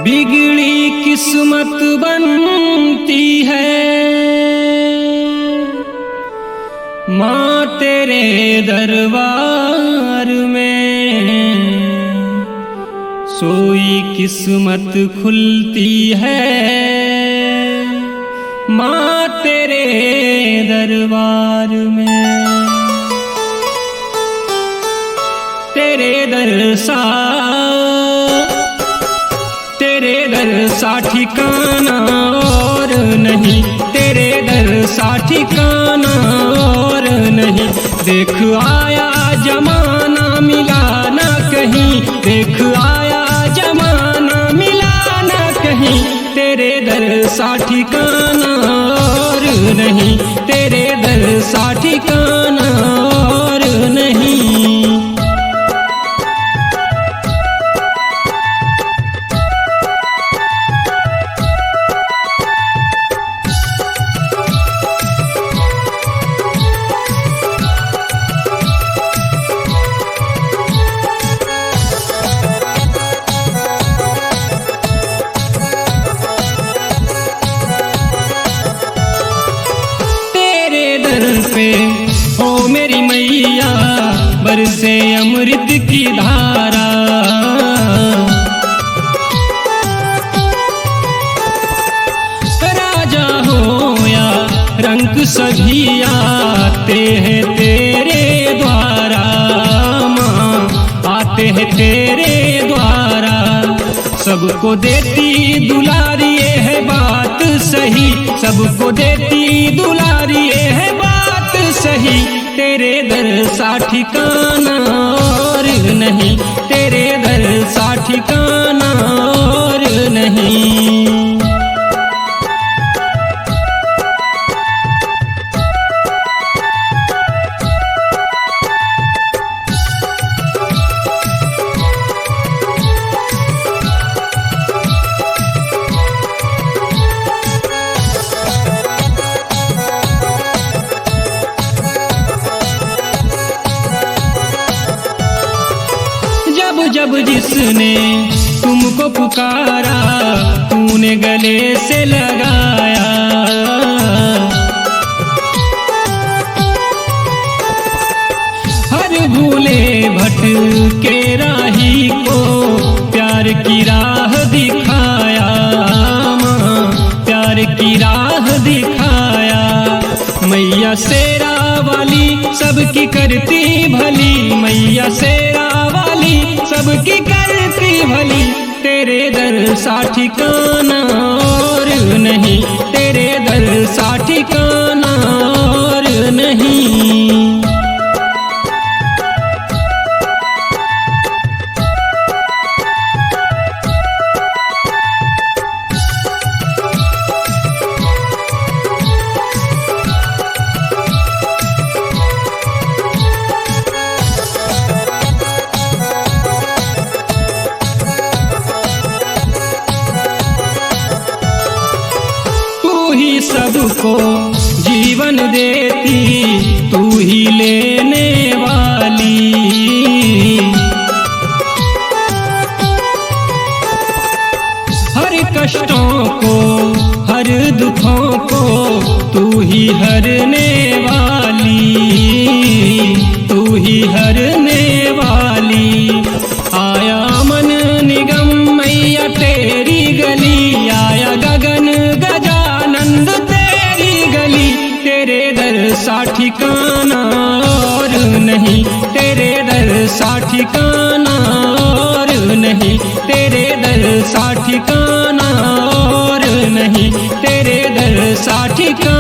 बिगड़ी किस्मत बनती है माँ तेरे दरबार में, सोई किस्मत खुलती है माँ तेरे दरबार में। तेरे दर सा ठिकाना और नहीं, तेरे दर सा ठिकाना और नहीं। देख आया जमाना मिला ना कहीं, देख आया जमाना मिला ना कहीं। तेरे दर सा ठिकाना और नहीं, तेरे दर सा ठिकाना और नहीं। पे ओ मेरी मैया बरसे अमृत की धारा, राजा हो या रंग सभी आते हैं तेरे द्वारा, माँ आते हैं तेरे द्वारा। सबको देती दुलारी ये है बात सही, सबको देती दुलारी ये है बात सही। तेरे दर सा ठिकाना और नहीं, तेरे दर सा ठिकाना और नहीं। जब जिसने तुमको पुकारा तूने गले से लगाया, हर भूले भटके राही को प्यार की राह दिखाया, माँ प्यार की राह दिखाया। मैया शेरा वाली सबकी करती भली, मैया शेरा वाली सबकी करती भली। तेरे दर सा ठिकाना और नहीं, तेरे दर सा ठिकाना और नहीं। सबको जीवन देती तू ही लेने वाली, हर कष्टों को हर दुखों को तू ही हरने वाली, तू ही हरने वाली। आया मन निगम मैया तेरी गली, आया गगन गजानंद तेरी गली। तेरे दर सा ठिकाना और नहीं, तेरे दर सा ठिकाना और नहीं, तेरे दर सा ठिकाना और नहीं, तेरे दर सा ठिकाना।